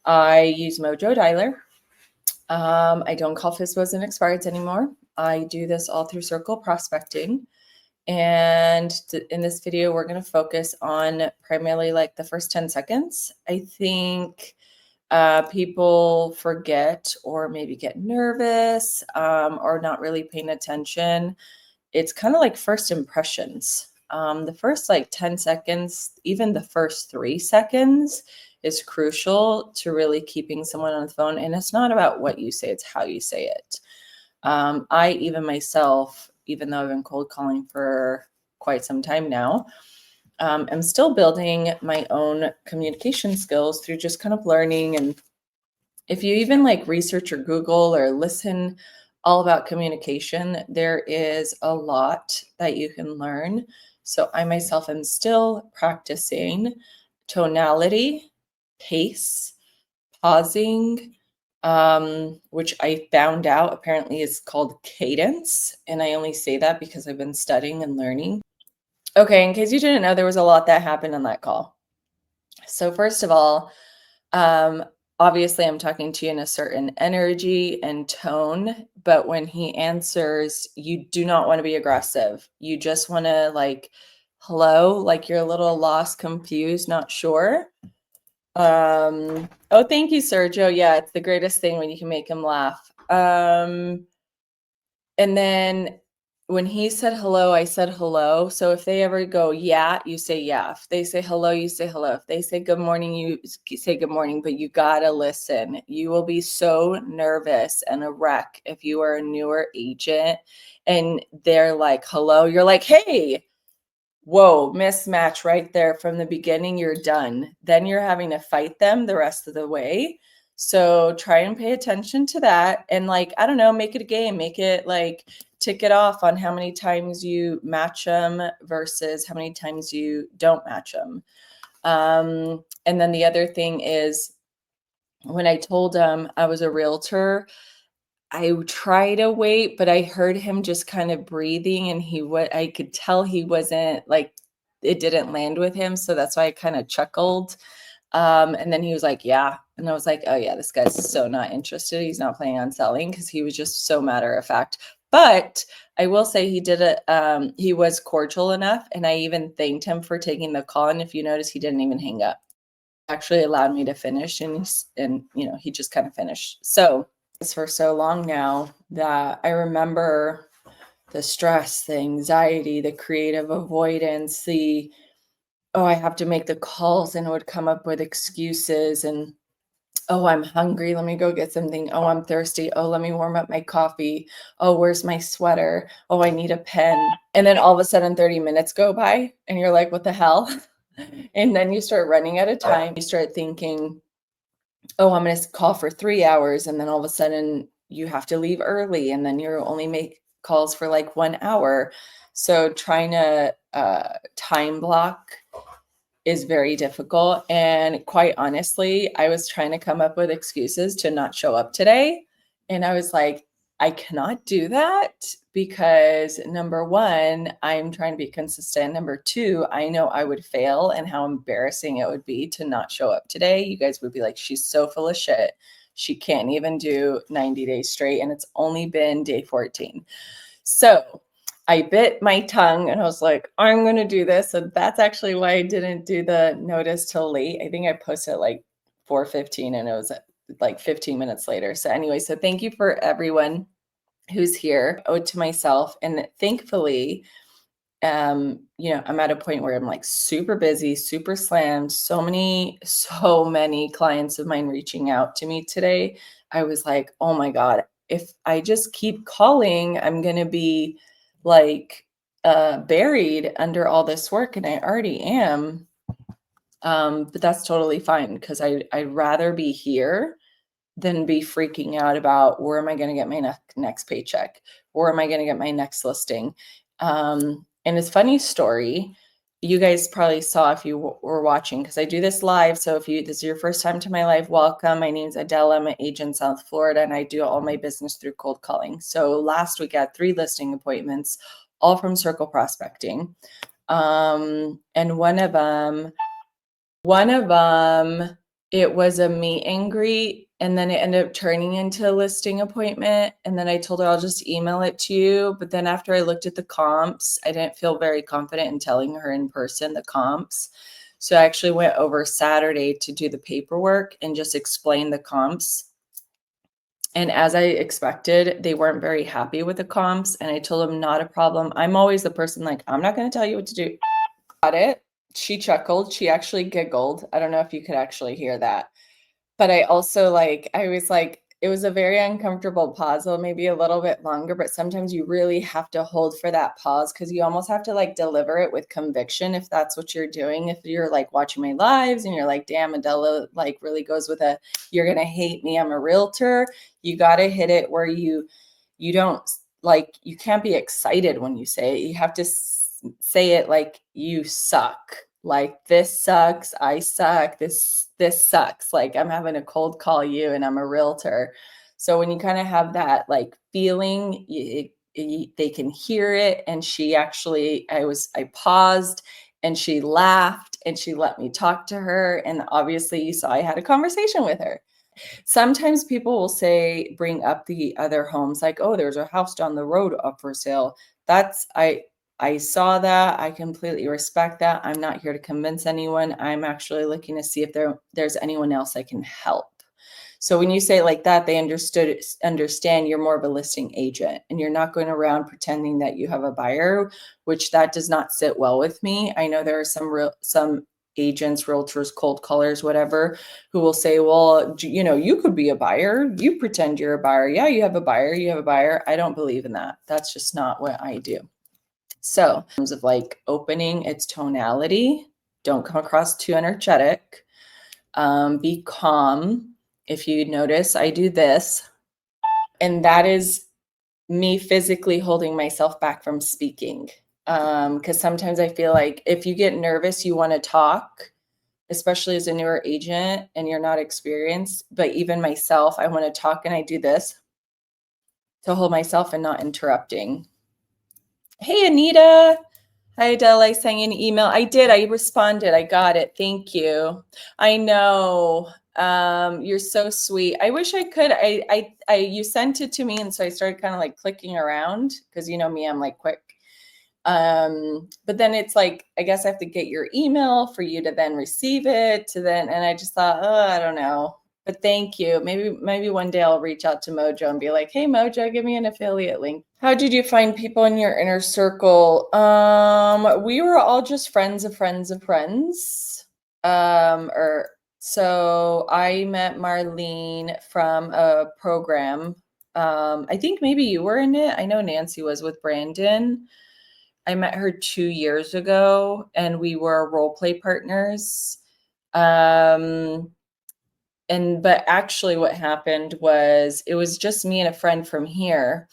I use Mojo Dialer. I don't call FSBOs and expireds anymore. I do this all through circle prospecting. And in this video, we're going to focus on primarily like the first 10 seconds. I think people forget or maybe get nervous or not really paying attention. It's kind of like first impressions. The first like 10 seconds, even the first 3 seconds is crucial to really keeping someone on the phone. And it's not about what you say, it's how you say it. I even myself, even though I've been cold calling for quite some time now, I'm still building my own communication skills through just kind of learning. And if you even like research or Google or listen all about communication, there is a lot that you can learn. So I myself am still practicing tonality, pace, pausing, which I found out apparently is called cadence. And I only say that because I've been studying and learning. Okay, in case you didn't know, there was a lot that happened on that call. So first of all, obviously I'm talking to you in a certain energy and tone, but when he answers, you do not want to be aggressive. You just want to like, hello, like you're a little lost, confused, not sure. Oh, thank you, Sergio. Yeah, it's the greatest thing when you can make him laugh. And then when he said hello, I said hello. So if they ever go, yeah, you say yeah. If they say hello, you say hello. If they say good morning, you say good morning, but you gotta listen. You will be so nervous and a wreck if you are a newer agent and they're like, hello, you're like, hey. Whoa, mismatch right there from the beginning. You're done. Then you're having to fight them the rest of the way. So try and pay attention to that. And like, I don't know, make it a game. Make it like tick it off on how many times you match them versus how many times you don't match them. And then the other thing is when I told him I was a realtor, I try to wait, but I heard him just kind of breathing and I could tell he wasn't like, it didn't land with him. So that's why I kind of chuckled. And then he was like, yeah. And I was like, oh yeah, this guy's so not interested. He's not planning on selling because he was just so matter of fact. But I will say he did it. He was cordial enough. And I even thanked him for taking the call. And if you notice, he didn't even hang up. Actually allowed me to finish and you know, he just kind of finished. So for so long now that I remember the stress, the anxiety, the creative avoidance, oh, I have to make the calls, and it would come up with excuses and, oh, I'm hungry. Let me go get something. Oh, I'm thirsty. Oh, let me warm up my coffee. Oh, where's my sweater? Oh, I need a pen. And then all of a sudden 30 minutes go by and you're like, what the hell? And then you start running out of time. You start thinking, oh, I'm going to call for 3 hours. And then all of a sudden you have to leave early. And then you're only make calls for like 1 hour. So trying to time block is very difficult. And quite honestly, I was trying to come up with excuses to not show up today. And I was like, I cannot do that because number one, I'm trying to be consistent. Number two, I know I would fail and how embarrassing it would be to not show up today. You guys would be like, she's so full of shit. She can't even do 90 days straight. And it's only been day 14. So I bit my tongue and I was like, I'm going to do this. So that's actually why I didn't do the notice till late. I think I posted like 4:15 and it was like 15 minutes later. So anyway, so thank you for everyone who's here. I owe it to myself. And thankfully, you know, I'm at a point where I'm like super busy, super slammed, so many clients of mine reaching out to me today. I was like, oh my God, if I just keep calling, I'm going to be like buried under all this work. And I already am. But that's totally fine because I'd rather be here than be freaking out about where am I going to get my next paycheck? Where am I going to get my next listing? And it's funny story. You guys probably saw if you were watching because I do this live. So if this is your first time to my live, welcome. My name's Adela. I'm an agent in South Florida and I do all my business through cold calling. So last week I had 3 listing appointments, all from circle prospecting. And one of them it was a meet and greet, and then it ended up turning into a listing appointment, and then I told her, "I'll just email it to you," but then after I looked at the comps, I didn't feel very confident in telling her in person the comps. So I actually went over Saturday to do the paperwork and just explain the comps. And as I expected, they weren't very happy with the comps, and I told them, "Not a problem." I'm always the person like, "I'm not gonna tell you what to do." Got it. She chuckled. She actually giggled. I don't know if you could actually hear that. But I also, I was like, it was a very uncomfortable pause, so maybe a little bit longer, but sometimes you really have to hold for that pause because you almost have to like deliver it with conviction if that's what you're doing. If you're like watching my lives and you're like, damn, Adela like really goes with a, you're gonna hate me, I'm a realtor. You gotta hit it where you don't like, you can't be excited when you say it. You have to say it like you suck. Like, this sucks, I suck, this sucks. Like, I'm having a cold call you and I'm a realtor. So when you kind of have that like feeling, they can hear it. And she actually, I paused and she laughed and she let me talk to her. And obviously you saw I had a conversation with her. Sometimes people will say, bring up the other homes, like, oh, there's a house down the road up for sale. That's, I saw that. I completely respect that. I'm not here to convince anyone. I'm actually looking to see if there's anyone else I can help. So when you say it like that, they understand you're more of a listing agent and you're not going around pretending that you have a buyer, which that does not sit well with me. I know there are some agents, realtors, cold callers, whatever, who will say, well, you could be a buyer. You pretend you're a buyer. Yeah, you have a buyer. You have a buyer. I don't believe in that. That's just not what I do. So in terms of like opening, its tonality, don't come across too energetic. Be calm. If you notice, I do this, and that is me physically holding myself back from speaking. Because sometimes I feel like if you get nervous, you want to talk, especially as a newer agent and you're not experienced. But even myself, I want to talk, and I do this to hold myself and not interrupting. Hey, Anita. Hi, Adela. I sent you an email. I did. I responded. I got it. Thank you. I know. You're so sweet. I wish I could. You sent it to me, and so I started kind of like clicking around because you know me, I'm like quick. But then it's like, I guess I have to get your email for you to then receive it to then, and I just thought, oh, I don't know. But thank you. Maybe one day I'll reach out to Mojo and be like, hey, Mojo, give me an affiliate link. How did you find people in your inner circle? We were all just friends of friends of friends. So I met Marlene from a program. I think maybe you were in it. I know Nancy was with Brandon. I met her 2 years ago and we were role play partners. But actually what happened was it was just me and a friend from here.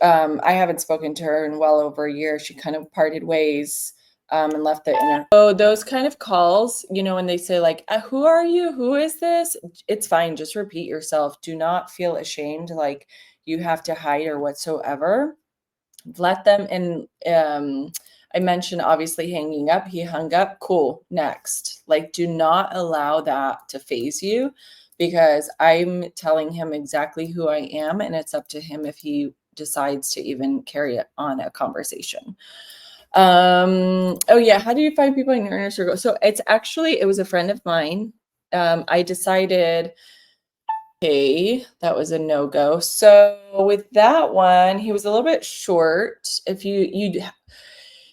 I haven't spoken to her in well over a year. She kind of parted ways and left the inner. So those kind of calls, when they say like, who are you? Who is this? It's fine. Just repeat yourself. Do not feel ashamed like you have to hide or whatsoever. Let them in. I mentioned obviously hanging up. He hung up. Cool. Next. Like, do not allow that to phase you because I'm telling him exactly who I am, and it's up to him if he decides to even carry on a conversation. Oh yeah. How do you find people in your inner circle? So it was a friend of mine. I decided, okay, that was a no-go. So with that one, he was a little bit short.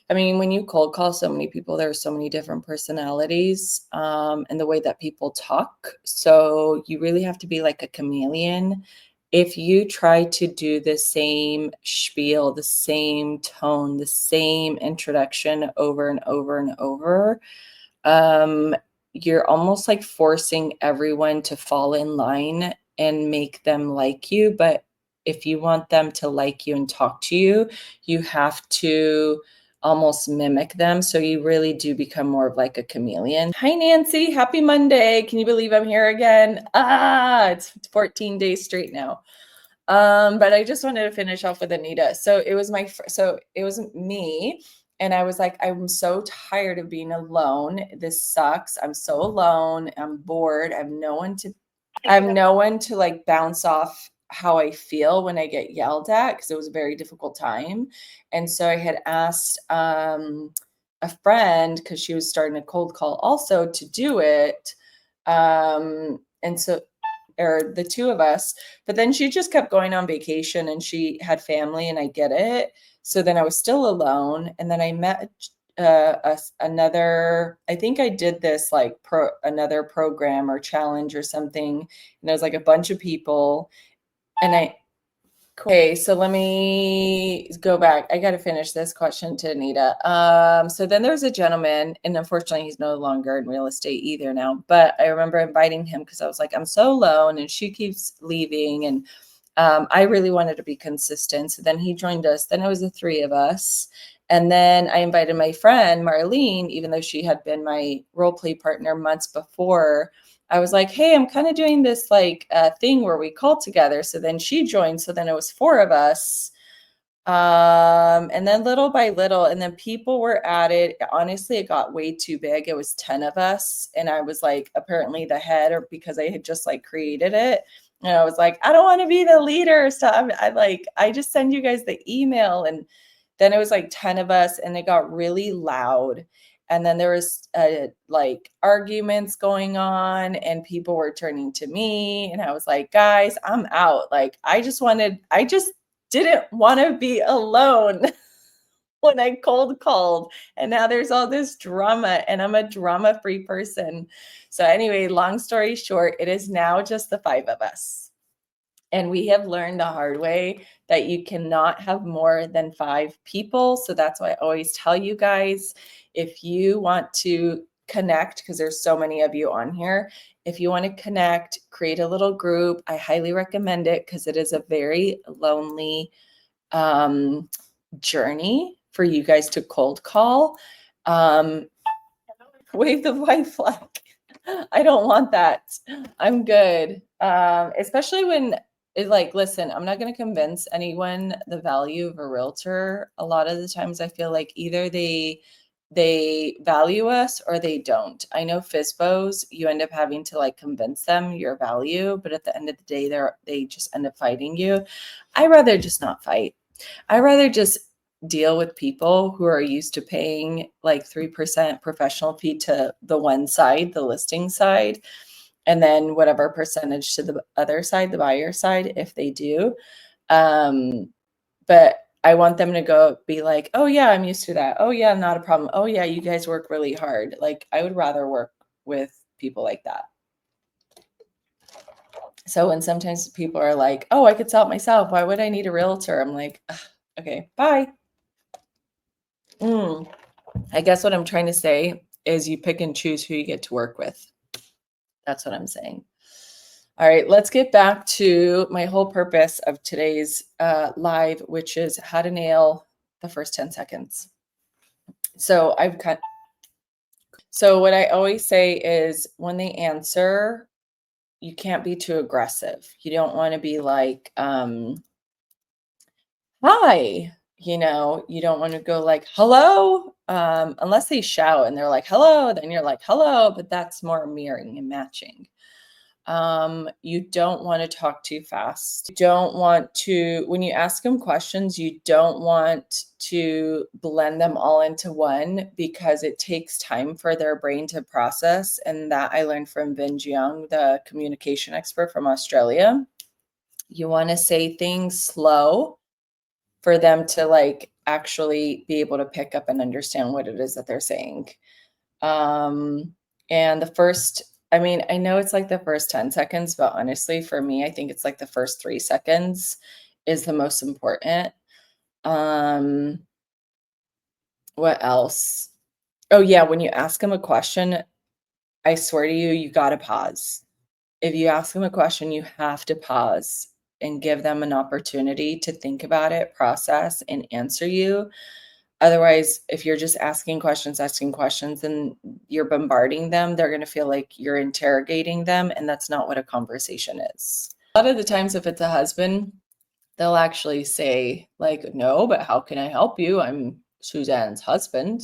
When you cold call so many people, there are so many different personalities, and the way that people talk. So you really have to be like a chameleon. If you try to do the same spiel, the same tone, the same introduction over and over and over, you're almost like forcing everyone to fall in line and make them like you. But if you want them to like you and talk to you, you have to almost mimic them. So you really do become more of like a chameleon. Hi, Nancy. Happy Monday. Can you believe I'm here again? It's 14 days straight now. But I just wanted to finish off with Anita. So it was me And I was like, I'm so tired of being alone. This sucks. I'm so alone. I'm bored. I have no one to like bounce off how I feel when I get yelled at, because it was a very difficult time. And so I had asked a friend, because she was starting a cold call also, to do it. And so, or the two of us, but then she just kept going on vacation and she had family, and I get it. So then I was still alone. And then I met another, I think I did this like another program or challenge or something. And there was like a bunch of people. And okay, so let me go back. I got to finish this question to Anita. So then there was a gentleman, and unfortunately he's no longer in real estate either now, but I remember inviting him because I was like, I'm so alone and she keeps leaving. And I really wanted to be consistent. So then he joined us. Then it was the three of us. And then I invited my friend, Marlene, even though she had been my role play partner months before. I was like, hey, I'm kind of doing this like thing where we call together. So then she joined. So then it was four of us. And then little by little, and then people were added. Honestly, it got way too big. It was 10 of us. And I was like, apparently the head, or because I had just like created it. And I was like, I don't want to be the leader. So I just send you guys the email. And then it was like 10 of us, and it got really loud. And then there was like arguments going on, and people were turning to me. And I was like, guys, I'm out. Like, I just didn't want to be alone when I cold called. And now there's all this drama, and I'm a drama-free person. So anyway, long story short, it is now just the five of us. And we have learned the hard way that you cannot have more than 5 people. So that's why I always tell you guys, if you want to connect, because there's so many of you on here, if you want to connect, create a little group. I highly recommend it, because it is a very lonely journey for you guys to cold call. Wave the white flag. I don't want that. I'm good. Especially when it's like, listen, I'm not going to convince anyone the value of a realtor. A lot of the times I feel like either they value us or they don't. I know FSBOs, you end up having to like convince them your value, but at the end of the day, they just end up fighting you. I rather just not fight. I rather just deal with people who are used to paying like 3% professional fee to the one side, the listing side, and then whatever percentage to the other side, the buyer side, if they do. But I want them to go be like, oh yeah, I'm used to that. Oh yeah, not a problem. Oh yeah, you guys work really hard. Like, I would rather work with people like that. So when sometimes people are like, oh, I could sell it myself, why would I need a realtor? I'm like, okay, bye. I guess what I'm trying to say is you pick and choose who you get to work with. That's what I'm saying. All right, let's get back to my whole purpose of today's live, which is how to nail the first 10 seconds. So what I always say is, when they answer, you can't be too aggressive. You don't want to be like, hi, you don't want to go like, hello, unless they shout and they're like, hello, then you're like, hello, but that's more mirroring and matching. You don't want to talk too fast. You don't want to, when you ask them questions, you don't want to blend them all into one, because it takes time for their brain to process. And that I learned from Vince Young, the communication expert from Australia. You want to say things slow for them to like actually be able to pick up and understand what it is that they're saying. And the first, I mean, I know it's like the first 10 seconds, but honestly, for me, I think it's like the first 3 seconds is the most important. What else? Oh yeah, when you ask them a question, I swear to you, you got to pause. If you ask them a question, you have to pause and give them an opportunity to think about it, process, and answer you. Otherwise, if you're just asking questions, and you're bombarding them, they're going to feel like you're interrogating them, and that's not what a conversation is. A lot of the times, if it's a husband, they'll actually say like, no, but how can I help you? I'm Suzanne's husband.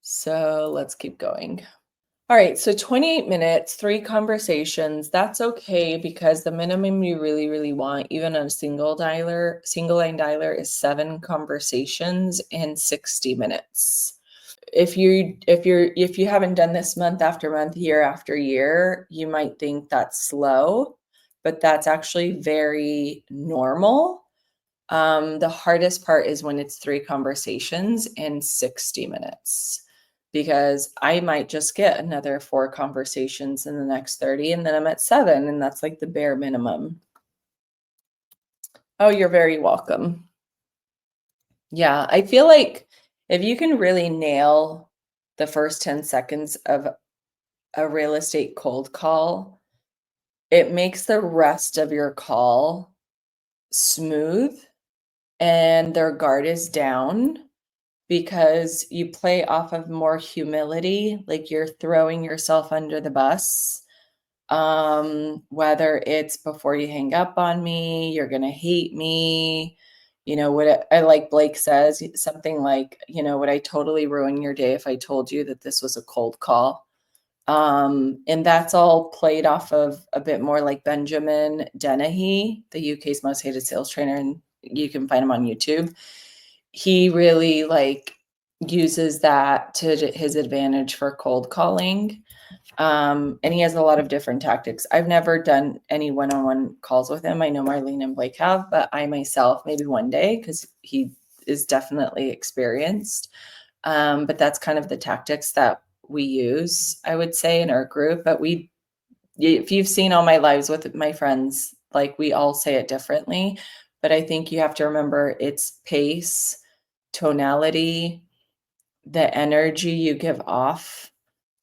So let's keep going. All right, so 28 minutes, 3 conversations. That's okay because the minimum you really, really want, even on a single line dialer, is 7 conversations in 60 minutes. If you haven't done this month after month, year after year, you might think that's slow, but that's actually very normal. The hardest part is when it's 3 conversations in 60 minutes, because I might just get another 4 conversations in the next 30, and then I'm at 7, and that's like the bare minimum. Oh, you're very welcome. Yeah, I feel like if you can really nail the first 10 seconds of a real estate cold call, it makes the rest of your call smooth and their guard is down because you play off of more humility, like you're throwing yourself under the bus. Whether it's before you hang up on me, you're gonna hate me. What I like Blake says something like, would I totally ruin your day if I told you that this was a cold call? And that's all played off of a bit more like Benjamin Dennehy, the UK's most hated sales trainer, and you can find him on YouTube. He really uses that to his advantage for cold calling. And he has a lot of different tactics. I've never done any one-on-one calls with him. I know Marlene and Blake have, but I myself, maybe one day, because he is definitely experienced. But that's kind of the tactics that we use, I would say, in our group. But if you've seen all my lives with my friends, like we all say it differently. But I think you have to remember it's pace, tonality, the energy you give off,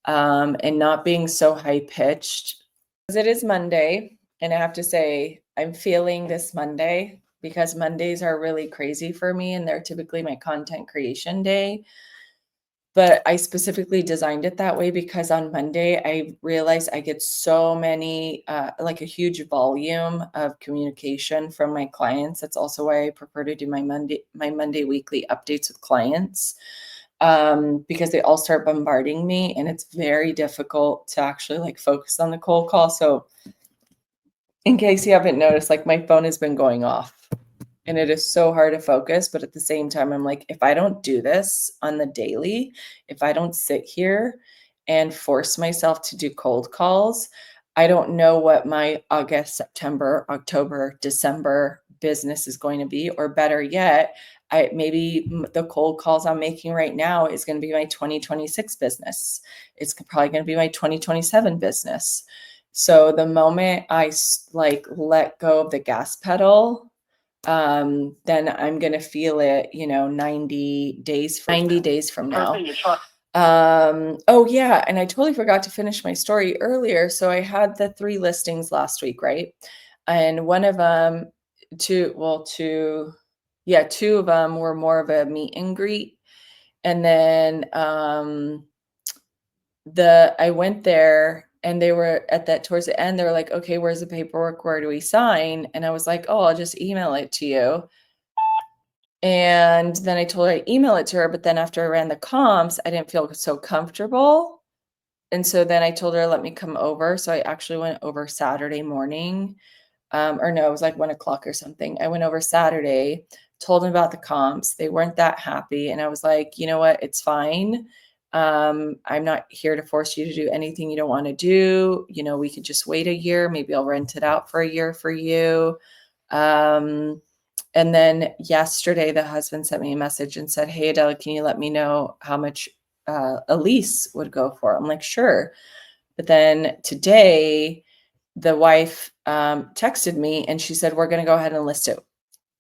and not being so high pitched. Because it is Monday, and I have to say, I'm feeling this Monday because Mondays are really crazy for me, and they're typically my content creation day. But I specifically designed it that way because on Monday, I realized I get so many, like a huge volume of communication from my clients. That's also why I prefer to do my Monday weekly updates with clients, because they all start bombarding me, and it's very difficult to actually focus on the cold call. So in case you haven't noticed, my phone has been going off. And it is so hard to focus, but at the same time, I'm like, if I don't do this on the daily, if I don't sit here and force myself to do cold calls, I don't know what my August, September, October, December business is going to be. Or better yet, the cold calls I'm making right now is going to be my 2026 business. It's probably going to be my 2027 business. So the moment I let go of the gas pedal, then I'm gonna feel it, 90 days from now. Oh yeah, and I totally forgot to finish my story earlier. So I had the 3 listings last week, right? And one of them, two of them were more of a meet and greet. And then I went there and they were at that towards the end, they were like, okay, where's the paperwork? Where do we sign? And I was like, oh, I'll just email it to you. And then I told her I'd email it to her, but then after I ran the comps, I didn't feel so comfortable. And so then I told her, let me come over. So I actually went over Saturday morning. Or no, it was like 1:00 or something. I went over Saturday, told them about the comps. They weren't that happy. And I was like, you know what? It's fine. I'm not here to force you to do anything you don't want to do. We could just wait a year. Maybe I'll rent it out for a year for you. And then yesterday, the husband sent me a message and said, hey, Adela, can you let me know how much a lease would go for? I'm like, sure. But then today, the wife texted me and she said, we're going to go ahead and list it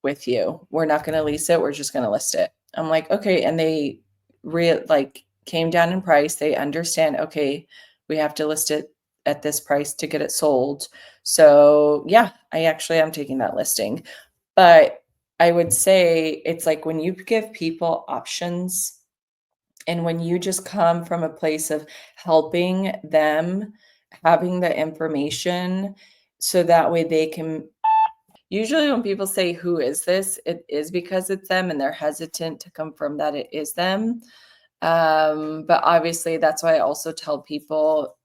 with you. We're not going to lease it. We're just going to list it. I'm like, okay. And they came down in price. They understand, okay, we have to list it at this price to get it sold. So yeah, I actually am taking that listing. But I would say it's like when you give people options and when you just come from a place of helping them, having the information so that way they can Usually when people say, who is this? It is because it's them and they're hesitant to confirm that it is them. But obviously that's why I also tell people,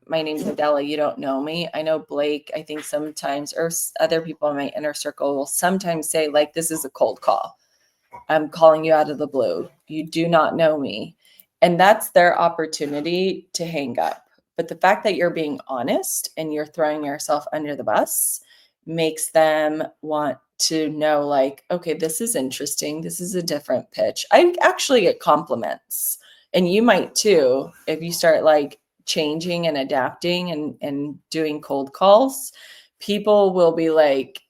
my name's Adela, you don't know me. I know Blake, I think sometimes, or other people in my inner circle will sometimes say, like, this is a cold call. I'm calling you out of the blue. You do not know me. And that's their opportunity to hang up. But the fact that you're being honest and you're throwing yourself under the bus makes them want to know, like, okay, this is interesting. This is a different pitch. I actually get compliments, and you might too, if you start like changing and adapting and doing cold calls. People will be like,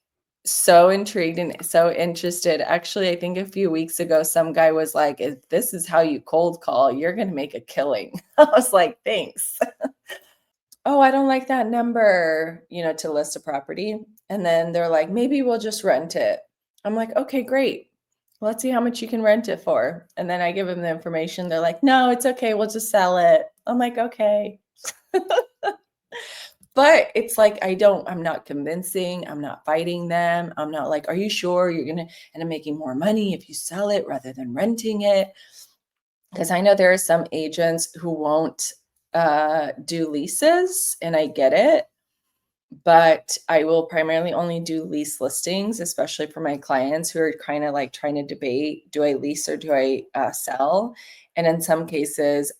so intrigued and so interested. Actually, I think a few weeks ago, some guy was like, if this is how you cold call, you're going to make a killing. I was like, thanks. Oh, I don't like that number, to list a property. And then they're like, maybe we'll just rent it. I'm like, okay, great. Let's see how much you can rent it for. And then I give them the information. They're like, no, it's okay. We'll just sell it. I'm like, okay. But it's like, I'm not convincing. I'm not fighting them. I'm not like, are you sure you're going to end up making more money if you sell it rather than renting it? Because I know there are some agents who won't do leases, and I get it. But I will primarily only do lease listings, especially for my clients who are kind of like trying to debate, do I lease or do I sell? And in some cases,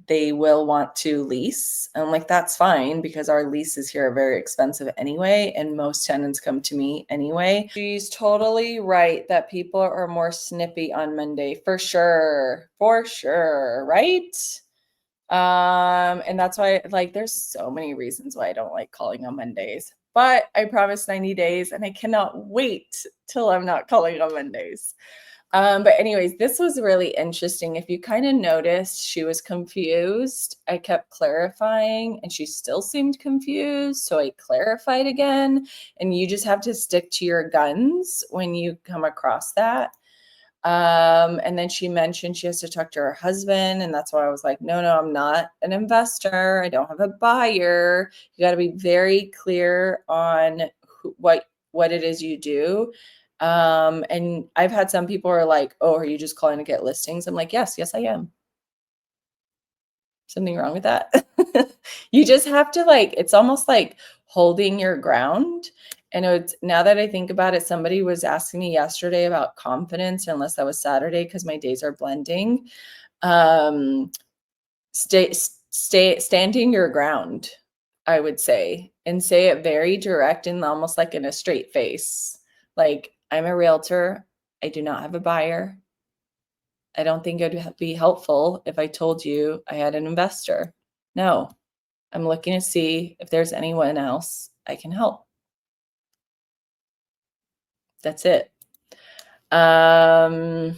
they will want to lease. I'm like, that's fine, because our leases here are very expensive anyway, and most tenants come to me anyway. She's totally right that people are more snippy on Monday, for sure, right? And that's why, like, there's so many reasons why I don't like calling on Mondays, but I promised 90 days and I cannot wait till I'm not calling on Mondays. But anyways, this was really interesting. If you kind of noticed, she was confused. I kept clarifying and she still seemed confused. So I clarified again, and you just have to stick to your guns when you come across that. And then she mentioned she has to talk to her husband. And that's why I was like, no, I'm not an investor. I don't have a buyer. You got to be very clear on what it is you do. And I've had some people are like, oh, are you just calling to get listings? I'm like, yes, I am. Something wrong with that? You just have to, like, it's almost like holding your ground. And it's, now that I think about it, somebody was asking me yesterday about confidence, unless that was Saturday, because my days are blending. Standing your ground, I would say, and say it very direct and almost like in a straight face. Like, I'm a realtor. I do not have a buyer. I don't think it would be helpful if I told you I had an investor. No, I'm looking to see if there's anyone else I can help. That's it. Hi,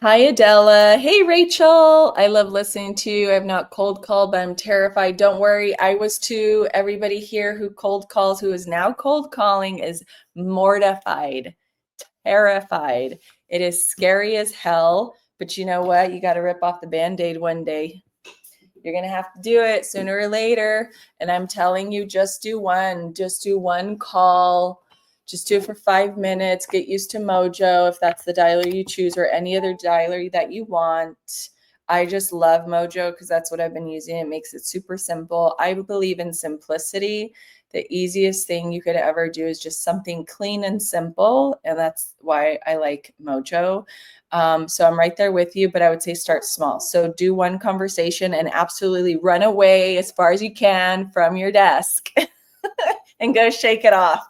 Adela. Hey, Rachel. I love listening to you. I've not cold called, but I'm terrified. Don't worry. I was too. Everybody here who cold calls, who is now cold calling, is mortified, terrified. It is scary as hell. But you know what? You got to rip off the Band-Aid one day. You're going to have to do it sooner or later. And I'm telling you, just do one call. Just do it for 5 minutes. Get used to Mojo, if that's the dialer you choose, or any other dialer that you want. I just love Mojo because that's what I've been using. It makes it super simple. I believe in simplicity. The easiest thing you could ever do is just something clean and simple. And that's why I like Mojo. So I'm right there with you, but I would say start small. So do one conversation and absolutely run away as far as you can from your desk and go shake it off.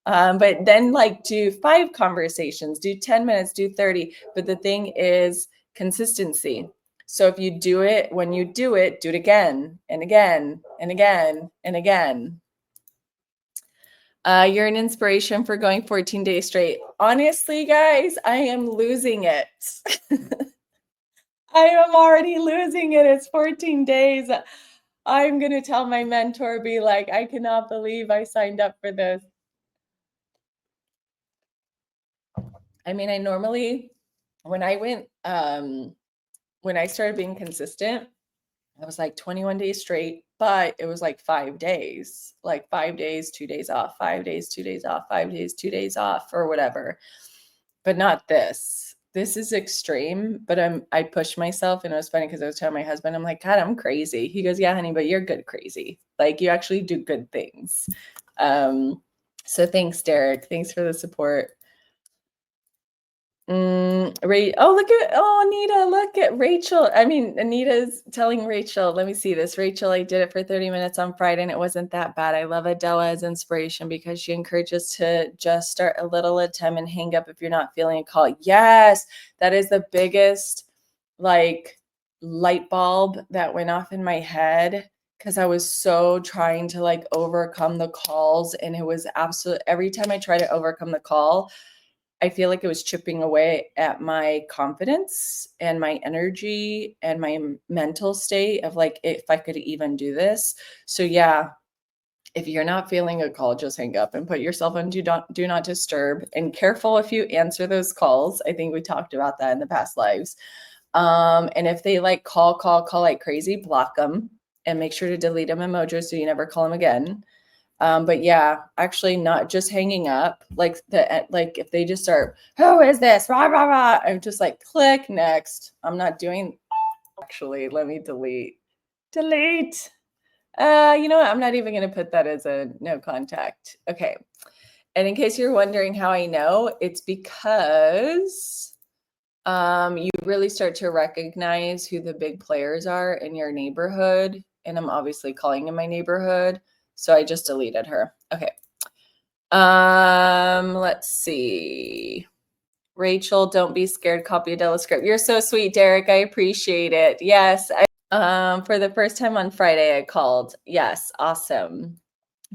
But then, like, do 5 conversations, do 10 minutes, do 30. But the thing is consistency. So if you do it, when you do it again and again and again and again. You're an inspiration for going 14 days straight. Honestly, guys, I am losing it. I am already losing it. It's 14 days. I'm going to tell my mentor, be like, I cannot believe I signed up for this. I mean, I normally, when I started being consistent, I was like 21 days straight. but it was like 5 days, like 5 days, 2 days off, 5 days, 2 days off, 5 days, 2 days off, or whatever. But not this. This is extreme, but I pushed myself, and it was funny because I was telling my husband, I'm like, God, I'm crazy. He goes, yeah, honey, but you're good crazy. Like you actually do good things. So thanks, Derek. Thanks for the support. Anita, look at Rachel. I mean, Anita's telling Rachel, let me see this. Rachel, I did it for 30 minutes on Friday and it wasn't that bad. I love Adela as inspiration because she encourages to just start a little at a time and hang up if you're not feeling a call. Yes, that is the biggest like light bulb that went off in my head because I was so trying to like overcome the calls, and it was absolute every time I try to overcome the call, I feel like it was chipping away at my confidence and my energy and my mental state of like, if I could even do this. So yeah, if you're not feeling a call, just hang up and put yourself on do not disturb, and careful if you answer those calls. I think we talked about that in the past lives. And if they like call like crazy, block them and make sure to delete them emojis so you never call them again. But yeah, actually not just hanging up, like like if they just start, who is this? Rah, rah, rah. I'm just like, click next. I'm not doing, actually, let me delete. You know what? I'm not even going to put that as a no contact. Okay. And in case you're wondering how I know, it's because you really start to recognize who the big players are in your neighborhood. And I'm obviously calling in my neighborhood. So I just deleted her. Okay. Let's see. Rachel, don't be scared. Copy Adela's script. You're so sweet, Derek. I appreciate it. Yes. For the first time on Friday, I called. Yes. Awesome.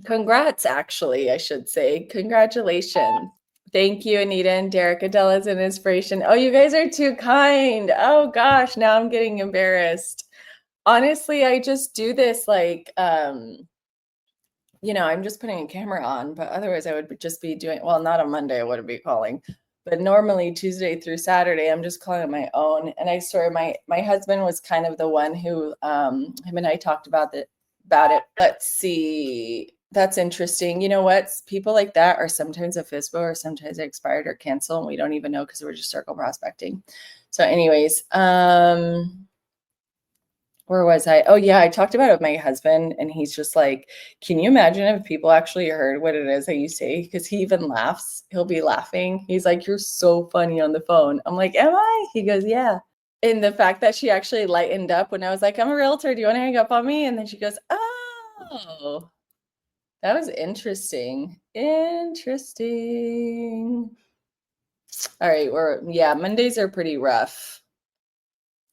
Congrats, actually, I should say. Congratulations. Thank you, Anita and Derek. Adela's an inspiration. Oh, you guys are too kind. Oh gosh, now I'm getting embarrassed. Honestly, I just do this like I'm just putting a camera on, but otherwise I would just be doing, well, not on Monday, I wouldn't be calling, but normally Tuesday through Saturday, I'm just calling on my own. And I swear my husband was kind of the one who, him and I talked about it. Let's see. That's interesting. You know what? People like that are sometimes a FSBO or sometimes they expired or cancel, and we don't even know because we're just circle prospecting. So anyways, where was I? Oh yeah, I talked about it with my husband, and he's just like, can you imagine if people actually heard what it is that you say? Because he even laughs. He'll be laughing. He's like, you're so funny on the phone. I'm like, am I? He goes, yeah. And the fact that she actually lightened up when I was like, I'm a realtor. Do you want to hang up on me? And then she goes, oh, that was interesting. Interesting. All right. Mondays are pretty rough.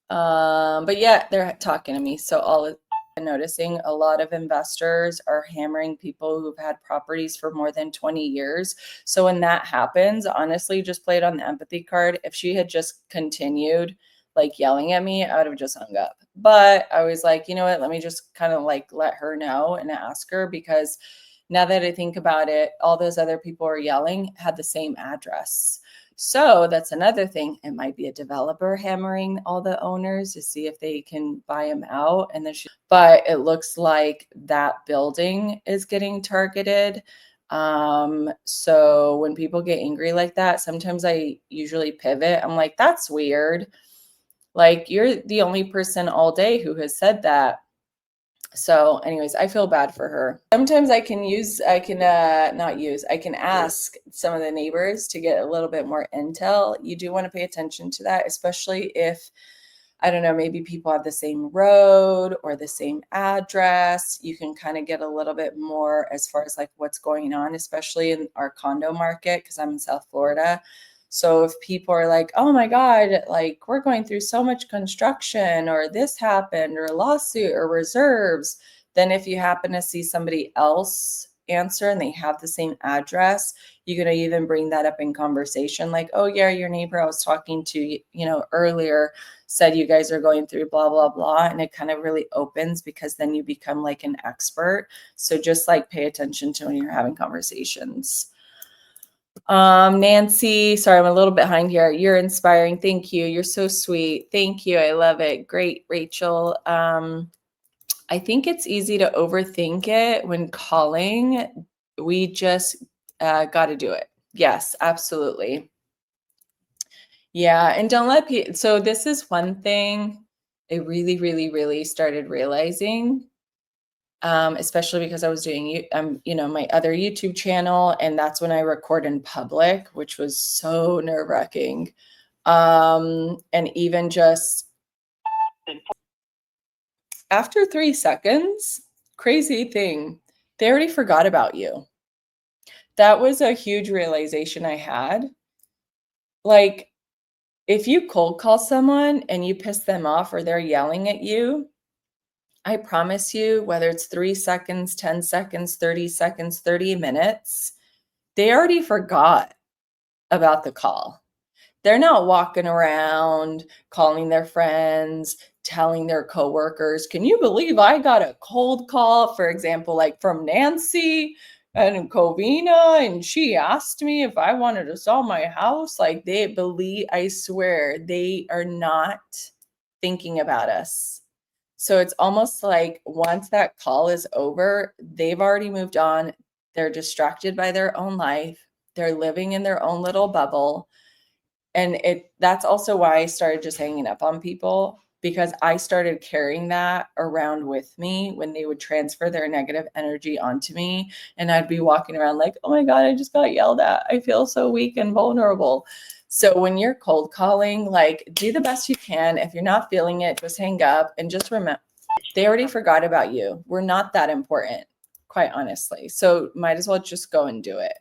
But yeah, they're talking to me. So I'm noticing a lot of investors are hammering people who've had properties for more than 20 years. So when that happens, honestly, just play it on the empathy card. If she had just continued like yelling at me, I would have just hung up. But I was like, you know what? Let me just kind of like let her know and ask her, because now that I think about it, all those other people who are yelling had the same address. So that's another thing. It might be a developer hammering all the owners to see if they can buy them out. And then but it looks like that building is getting targeted. So when people get angry like that, sometimes I usually pivot. I'm like, that's weird. Like, you're the only person all day who has said that. So anyways, I feel bad for her. Sometimes I can ask some of the neighbors to get a little bit more intel. You do want to pay attention to that, especially if, I don't know, maybe people have the same road or the same address. You can kind of get a little bit more as far as like what's going on, especially in our condo market, because I'm in South Florida. So if people are like, oh my God, like we're going through so much construction, or this happened, or a lawsuit, or reserves, then if you happen to see somebody else answer and they have the same address, you're going to even bring that up in conversation. Like, oh yeah, your neighbor I was talking to, earlier said you guys are going through blah, blah, blah. And it kind of really opens, because then you become like an expert. So just like pay attention to when you're having conversations. Nancy, sorry, I'm a little behind here. You're inspiring. Thank you. You're so sweet. Thank you. I love it. Great, Rachel. I think it's easy to overthink it when calling. We just got to do it. Yes, absolutely. Yeah, and don't let people. So this is one thing I really, really, really started realizing, especially because I was doing, my other YouTube channel, and that's when I record in public, which was so nerve-wracking. And even just after 3 seconds, crazy thing, they already forgot about you. That was a huge realization I had. Like, if you cold call someone and you piss them off or they're yelling at you, I promise you, whether it's 3 seconds, 10 seconds, 30 seconds, 30 minutes, they already forgot about the call. They're not walking around calling their friends, telling their coworkers, "Can you believe I got a cold call?" For example, like from Nancy and Covina, and she asked me if I wanted to sell my house. Like, they believe, I swear, they are not thinking about us. So it's almost like once that call is over, they've already moved on. They're distracted by their own life. They're living in their own little bubble. And that's also why I started just hanging up on people, because I started carrying that around with me when they would transfer their negative energy onto me. And I'd be walking around like, oh my God, I just got yelled at. I feel so weak and vulnerable. So when you're cold calling, like, do the best you can. If you're not feeling it, just hang up and just remember, they already forgot about you. We're not that important, quite honestly. So might as well just go and do it.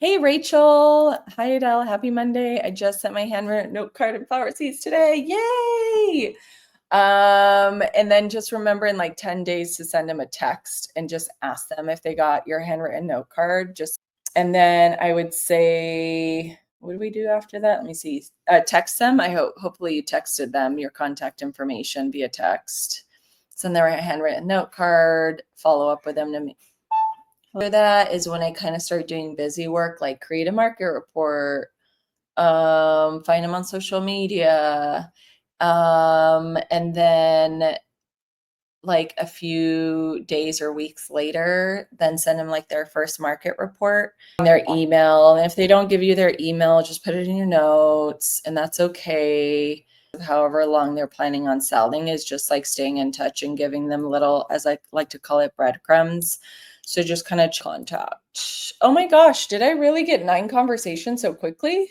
Hey, Rachel. Hi, Adela. Happy Monday. I just sent my handwritten note card and flower seeds today. Yay. And then just remember in like 10 days to send them a text and just ask them if they got your handwritten note card. And then I would say, what do we do after that? Let me see. Text them. Hopefully you texted them your contact information via text. Send their handwritten note card, follow up with them to me. After that is when I kind of started doing busy work, like create a market report, find them on social media, and then like a few days or weeks later, then send them like their first market report, their email. And if they don't give you their email, just put it in your notes, and that's okay. However long they're planning on selling is just like staying in touch and giving them little, as I like to call it, breadcrumbs. So just kind of contact. Oh my gosh, did I really get 9 conversations so quickly?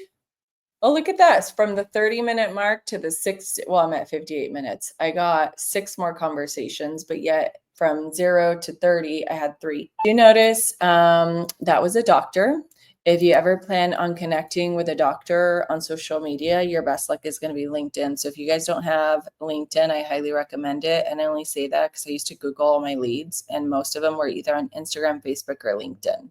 Oh, look at that. From the 30-minute mark to the 60, well, I'm at 58 minutes. I got 6 more conversations, but yet from 0 to 30, I had 3. You notice that was a doctor. If you ever plan on connecting with a doctor on social media, your best luck is going to be LinkedIn. So if you guys don't have LinkedIn, I highly recommend it. And I only say that because I used to Google all my leads, and most of them were either on Instagram, Facebook, or LinkedIn.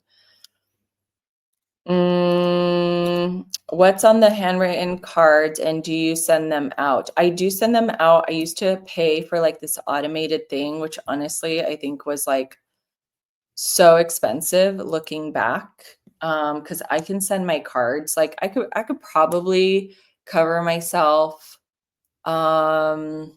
What's on the handwritten cards, and do you send them out? I do send them out. I used to pay for like this automated thing, which honestly I think was like so expensive looking back. Because I can send my cards. Like I could probably cover myself. Trying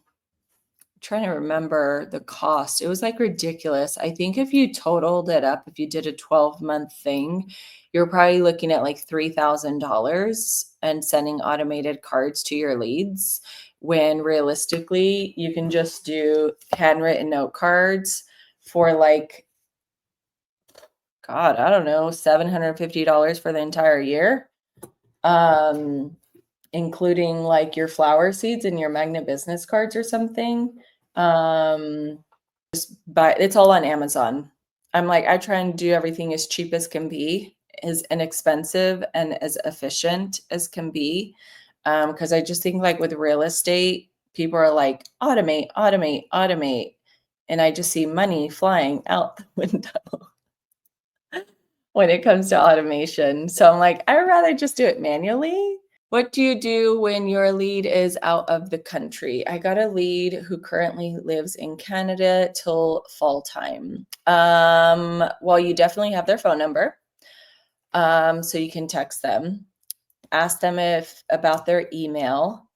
to remember the cost. It was like ridiculous. I think if you totaled it up, if you did a 12-month thing, you're probably looking at like $3,000 and sending automated cards to your leads, when realistically you can just do handwritten note cards for like, God, I don't know, $750 for the entire year. Including like your flower seeds and your magnet business cards or something. Just buy, it's all on Amazon. I'm like, I try and do everything as cheap as can be, as inexpensive and as efficient as can be. Because I just think like with real estate, people are like, automate, automate, automate. And I just see money flying out the window when it comes to automation. So I'm like, I'd rather just do it manually. What do you do when your lead is out of the country? I got a lead who currently lives in Canada till fall time. Well, you definitely have their phone number. So you can text them, ask them about their email.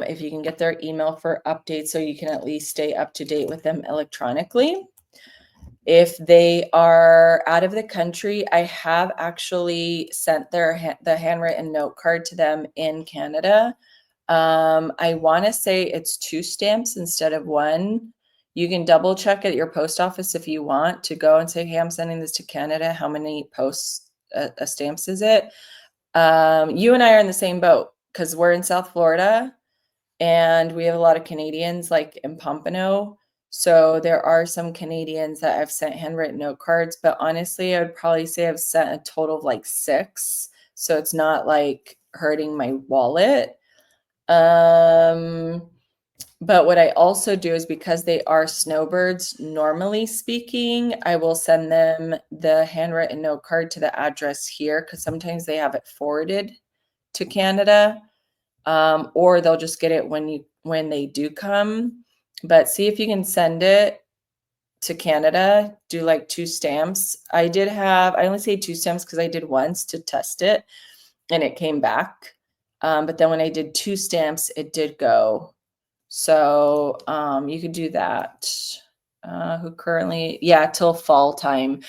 if you can get their email for updates so you can at least stay up to date with them electronically. If they are out of the country, I have actually sent the handwritten note card to them in Canada. I want to say it's 2 stamps instead of 1. You can double check at your post office if you want to go and say, hey, I'm sending this to Canada. How many stamps is it? You and I are in the same boat because we're in South Florida and we have a lot of Canadians like in Pompano. So there are some Canadians that I've sent handwritten note cards, but honestly, I would probably say I've sent a total of like 6. So it's not like hurting my wallet. But what I also do is because they are snowbirds, normally speaking, I will send them the handwritten note card to the address here because sometimes they have it forwarded to Canada, or they'll just get it when they do come. But see if you can send it to Canada. Do like 2 stamps. I only say 2 stamps because I did once to test it and it came back. But then when I did 2 stamps, it did go. So you could do that. Till fall time.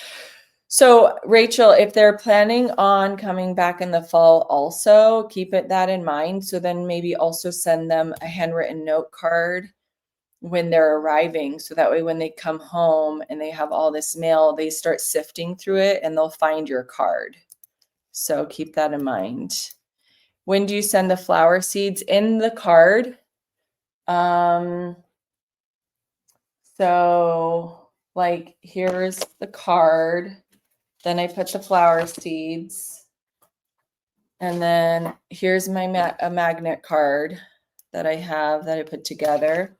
So Rachel, if they're planning on coming back in the fall also, keep that in mind. So then maybe also send them a handwritten note card when they're arriving. So that way when they come home and they have all this mail, they start sifting through it and they'll find your card. So keep that in mind. When do you send the flower seeds? In the card. So like here's the card. Then I put the flower seeds. And then here's my a magnet card that I have that I put together.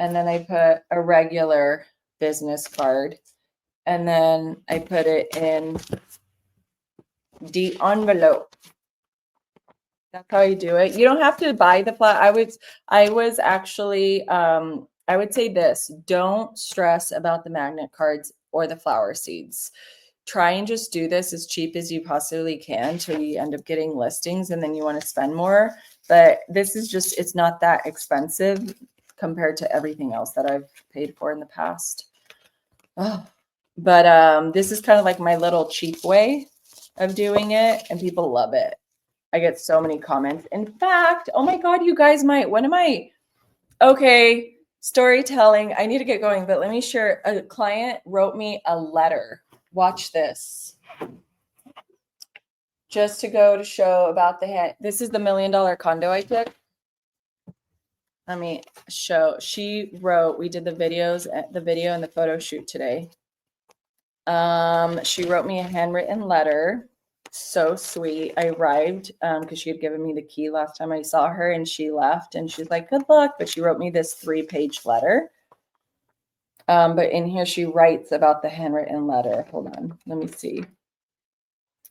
And then I put a regular business card. And then I put it in the envelope. That's how you do it. You don't have to buy the flower. I was actually, I would say this, don't stress about the magnet cards or the flower seeds. Try and just do this as cheap as you possibly can till you end up getting listings and then you want to spend more. But this is just, it's not that expensive compared to everything else that I've paid for in the past. Oh. But this is kind of like my little cheap way of doing it and people love it. I get so many comments. In fact, oh my God, you guys okay, storytelling. I need to get going, but let me share. A client wrote me a letter. Watch this. Just to go to show about this is the $1 million condo I took. Let me show. She wrote, we did the video and the photo shoot today. She wrote me a handwritten letter. So sweet. I arrived because she had given me the key last time I saw her and she left and she's like, good luck. But she wrote me this 3-page letter. But in here she writes about the handwritten letter. Hold on. Let me see.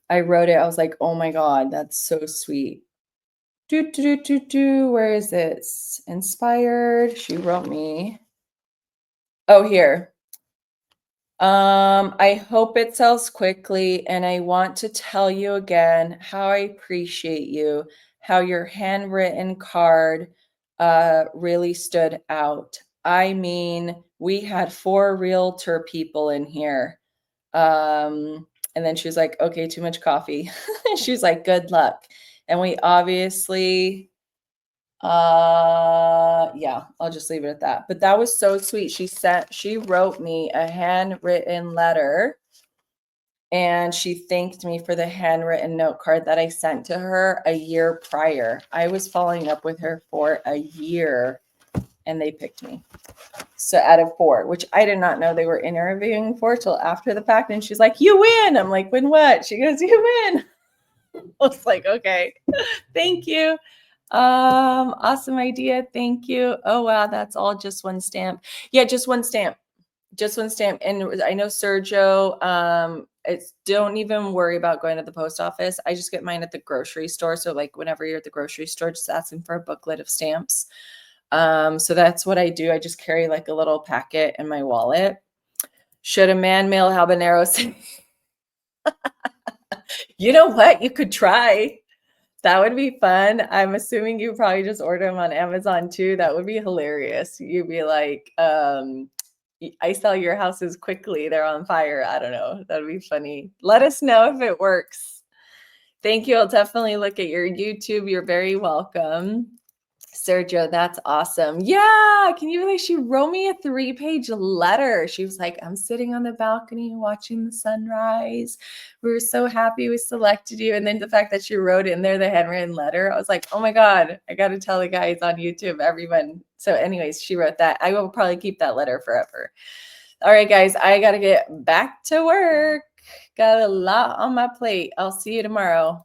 I wrote it. I was like, oh my God, that's so sweet. Where is this? Inspired. She wrote me. Oh, here. I hope it sells quickly, and I want to tell you again how I appreciate you, how your handwritten card really stood out. I mean, we had 4 realtor people in here. And then she was like, okay, too much coffee. She was like, good luck. And we obviously yeah, I'll just leave it at that. But that was so sweet. She wrote me a handwritten letter and she thanked me for the handwritten note card that I sent to her a year prior. I was following up with her for a year and they picked me. So out of 4, which I did not know they were interviewing for till after the fact. And she's like, you win. I'm like, win what? She goes, you win. I was like, okay, thank you. Awesome idea. Thank you. Oh, wow. That's all just 1 stamp. Yeah, just 1 stamp. Just 1 stamp. And I know Sergio, don't even worry about going to the post office. I just get mine at the grocery store. So like whenever you're at the grocery store, just ask them for a booklet of stamps. So that's what I do. I just carry like a little packet in my wallet. Should a man mail habaneros? You know what? You could try. That would be fun. I'm assuming you probably just order them on Amazon too. That would be hilarious. You'd be like, I sell your houses quickly. They're on fire. I don't know. That'd be funny. Let us know if it works. Thank you. I'll definitely look at your YouTube. You're very welcome. Sergio, that's awesome. Yeah. Can you believe she wrote me a 3-page letter? She was like, I'm sitting on the balcony watching the sunrise. We were so happy we selected you. And then the fact that she wrote in there the handwritten letter, I was like, oh my God, I got to tell the guys on YouTube, everyone. So, anyways, she wrote that. I will probably keep that letter forever. All right, guys, I got to get back to work. Got a lot on my plate. I'll see you tomorrow.